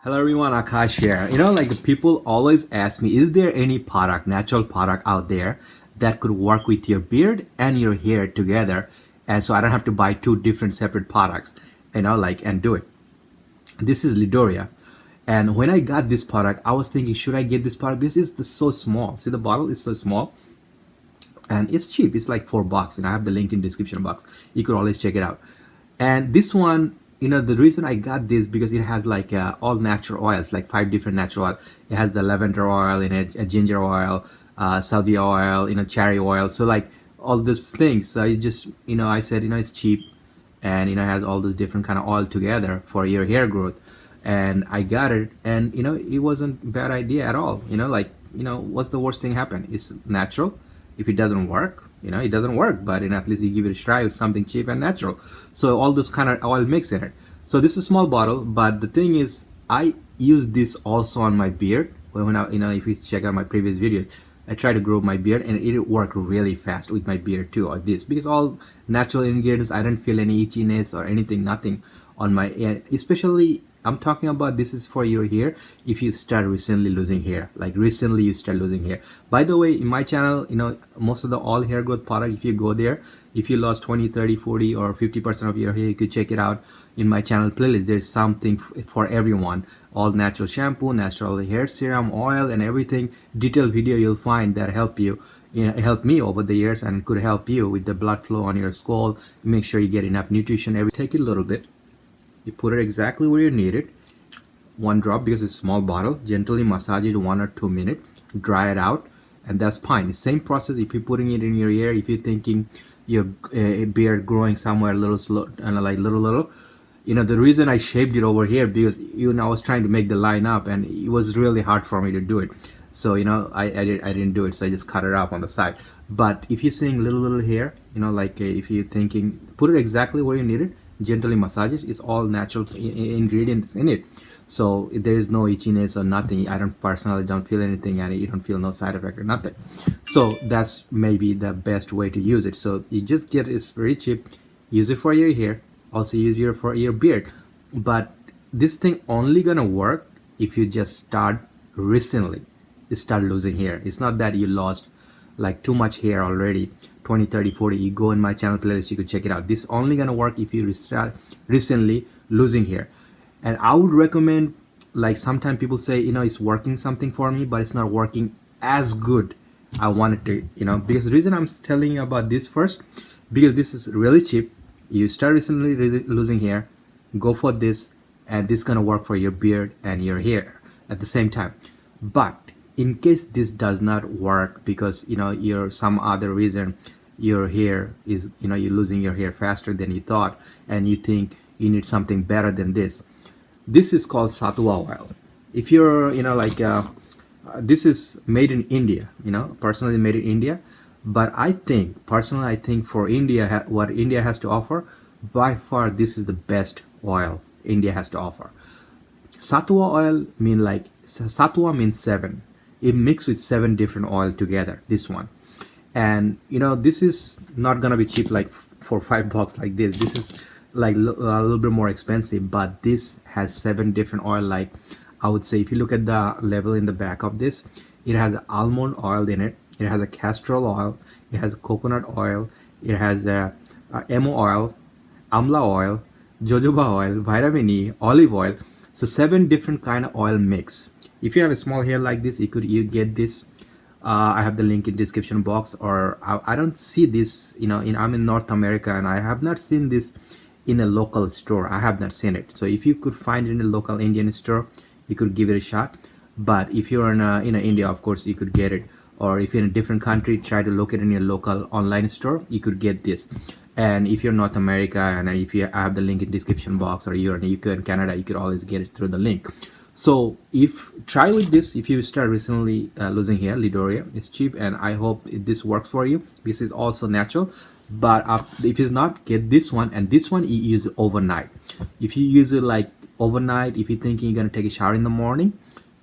Hello everyone, Akash here. Like the people always ask me, is there any product, natural product out there that could work with your beard and your hair together? And so I don't have to buy two different separate products, and do it. This is Lidoria. And when I got this product, I was thinking, should I get this product? Because it's so small. See, the bottle is so small and it's cheap. It's like $4. And I have the link in description box. You could always check it out. And this one, the reason I got this because it has like all natural oils, like 5 different natural oil. It has the lavender oil in it, ginger oil, salvia oil, cherry oil. So like all these things. So I just, I said, it's cheap, and it has all those different kind of oil together for your hair growth. And I got it, and it wasn't a bad idea at all. What's the worst thing happen? It's natural. If it doesn't work, it doesn't work, but at least you give it a try with something cheap and natural. So all those kind of oil mix in it. So this is a small bottle, but the thing is, I use this also on my beard. When I, if you check out my previous videos, I try to grow my beard, and it worked really fast with my beard too, or this, because all natural ingredients. I don't feel any itchiness or anything, nothing on my hair. Especially, I'm talking about this is for your hair if you start recently losing hair, like recently you start losing hair. By the way, in my channel, most of the all hair growth product, if you go there, if you lost 20, 30, 40 or 50% of your hair, you could check it out in my channel playlist. There's something for everyone. All natural shampoo, natural hair serum, oil, and everything. Detailed video you'll find that help you, help me over the years, and could help you with the blood flow on your skull. Make sure you get enough nutrition. Take it a little bit. You put it exactly where you need it. 1 drop because it's a small bottle. Gently massage it 1 or 2 minutes. Dry it out, and that's fine. The same process if you're putting it in your ear. If you're thinking your beard growing somewhere a little slow and like little. The reason I shaped it over here because I was trying to make the line up, and it was really hard for me to do it. So I didn't do it. So I just cut it up on the side. But if you're seeing little hair, if you're thinking, put it exactly where you need it. Gently massage it. It's all natural ingredients in it, so there is no itchiness or nothing. I personally don't feel anything, and you don't feel no side effect or nothing. So that's maybe the best way to use it. So you just get it's very cheap. Use it for your hair, also use it for your beard. But this thing only gonna work if you just start recently. You start losing hair. It's not that you lost like too much hair already, 20, 30, 40. You go in my channel playlist, you could check it out. This only gonna work if you start recently losing hair. And I would recommend, like sometimes people say, it's working something for me, but it's not working as good I wanted to, because the reason I'm telling you about this first, because this is really cheap. You start recently losing hair, go for this, and this is gonna work for your beard and your hair at the same time. But in case this does not work because you're some other reason, your hair is you're losing your hair faster than you thought, and you think you need something better than this is called Satthwa oil. If you're this is made in India, personally made in India. But I think for India, what India has to offer, by far this is the best oil India has to offer. Satthwa oil Satthwa means 7. It mixed with 7 different oil together, this one. And this is not gonna be cheap, like for $5 like this. This is like a little bit more expensive, but this has 7 different oil. Like I would say, if you look at the label in the back of this, it has almond oil in it. It has a castor oil. It has coconut oil. It has emo oil, amla oil, jojoba oil, vitamin E, olive oil. So 7 different kind of oil mix. If you have a small hair like this, you get this. I have the link in description box. Or I don't see this, I'm in North America, and I have not seen this in a local store. I have not seen it. So if you could find it in a local Indian store, you could give it a shot. But if you're in India, of course, you could get it. Or if you're in a different country, try to look it in your local online store. You could get this. And if you're North America, and if you have the link in description box, or you're in the UK and Canada, you could always get it through the link. So try with this. If you start recently losing hair, Lidoria is cheap, and I hope this works for you. This is also natural. But if it's not, get this one. And this one you use overnight. If you use it like overnight, if you're thinking you're gonna take a shower in the morning,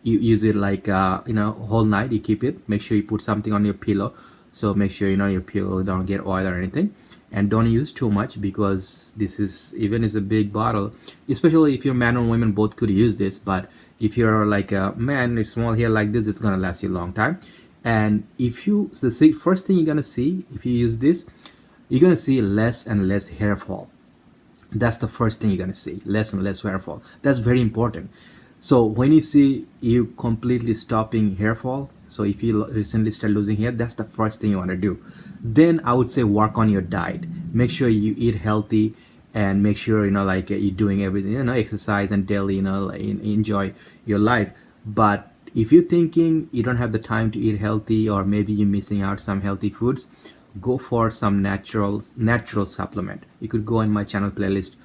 you use it like whole night. You keep it. Make sure you put something on your pillow, so make sure your pillow don't get oil or anything. and don't use too much, because this is a big bottle. Especially if you're man or women, both could use this, but if you're like a man with small hair like this, it's gonna last you a long time. And if you, so the first thing you're gonna see if you use this, you're gonna see less and less hair fall. That's the first thing you're gonna see, less and less hair fall. That's very important. So when you see you completely stopping hair fall, so if you recently start losing hair, that's the first thing you want to do. Then I would say work on your diet. Make sure you eat healthy, and make sure like you're doing everything, exercise and daily, like, enjoy your life. But if you're thinking you don't have the time to eat healthy, or maybe you're missing out some healthy foods, go for some natural supplement. You could go in my channel playlist,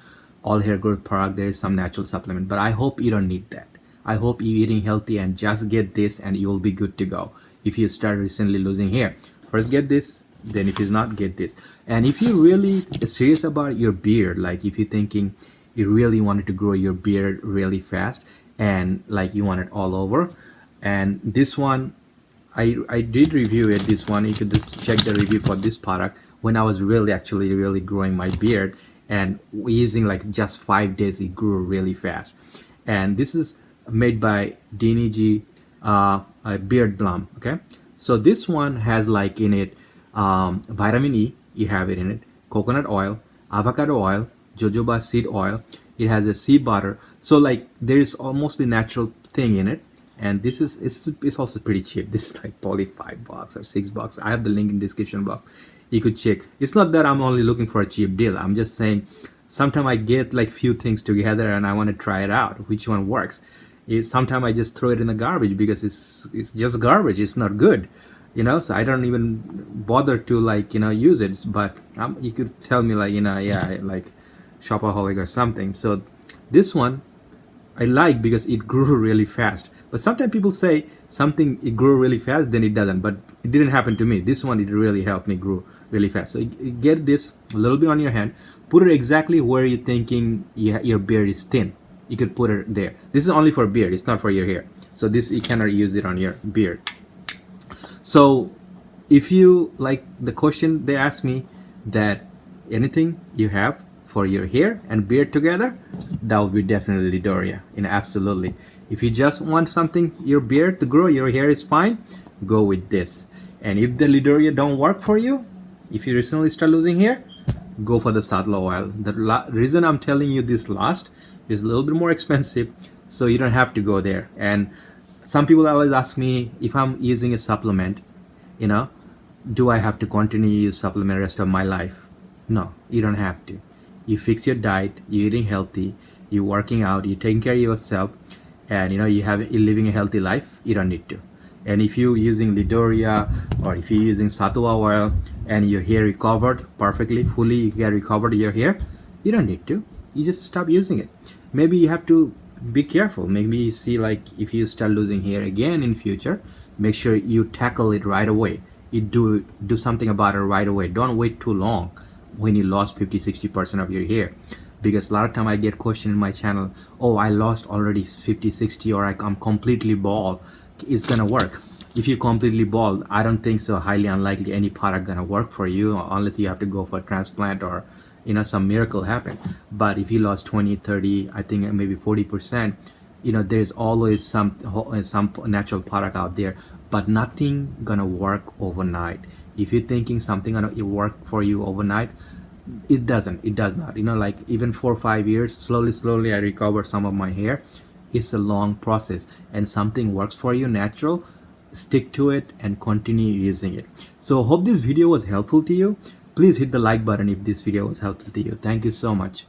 all hair growth product. There is some natural supplement, but I hope you don't need that. I hope you're eating healthy and just get this, and you'll be good to go. If you start recently losing hair, first get this, then if it's not, get this. And if you're really serious about your beard, like if you're thinking you really wanted to grow your beard really fast, and like you want it all over, and this one, I did review it. This one, you could just check the review for this product when I was really growing my beard, and using like just 5 days, it grew really fast. And this is made by DININZI beard BLAM. Okay, so this one has like in it vitamin E, you have it in it, coconut oil, avocado oil, jojoba seed oil. It has a sea butter, so like there's almost a natural thing in it. And this is it's also pretty cheap. This is like probably $5 or $6. I have the link in description box, you could check. It's not that I'm only looking for a cheap deal. I'm just saying sometimes I get like few things together and I want to try it out, which one works. Sometimes I just throw it in the garbage because it's just garbage. It's not good, so I don't even bother to like use it. But you could tell me like yeah, like shopaholic or something. So this one I like because it grew really fast. But sometimes people say something, it grew really fast, then it doesn't. But it didn't happen to me. This one, it really helped me grow really fast. So you get this a little bit on your hand, put it exactly where you're thinking your beard is thin. You could put it there. This is only for beard, it's not for your hair. So this, you cannot use it on your beard. So if you like the question they asked me, that anything you have for your hair and beard together, that would be definitely Lidoria. Absolutely. If you just want something, your beard to grow, your hair is fine, go with this. And if the Lidoria don't work for you, if you recently start losing hair, go for the Satthwa oil. The reason I'm telling you this last is a little bit more expensive, so you don't have to go there. And some people always ask me, if I'm using a supplement, do I have to continue to use supplement the rest of my life? No, you don't have to. You fix your diet, you're eating healthy, you're working out, you're taking care of yourself, and you're living a healthy life, you don't need to. And if you're using Lidoria, or if you're using Satthwa oil and your hair recovered perfectly, fully, you get recovered your hair, you don't need to. You just stop using it. Maybe you have to be careful. Maybe you see like if you start losing hair again in future, make sure you tackle it right away. You do something about it right away. Don't wait too long when you lost 50-60% of your hair. Because a lot of time I get questioned in my channel, oh, I lost already 50-60, or I'm completely bald. It's gonna work. If you're completely bald, I don't think so, highly unlikely any product gonna work for you, unless you have to go for a transplant or some miracle happen. But if you lost 20-30, I think maybe 40%, there's always some natural product out there, but nothing gonna work overnight. If you're thinking something gonna work for you overnight, it does not. Like even 4 or 5 years, slowly I recover some of my hair. It's a long process, and something works for you natural, stick to it and continue using it. So hope this video was helpful to you. Please hit the like button if this video was helpful to you. Thank you so much.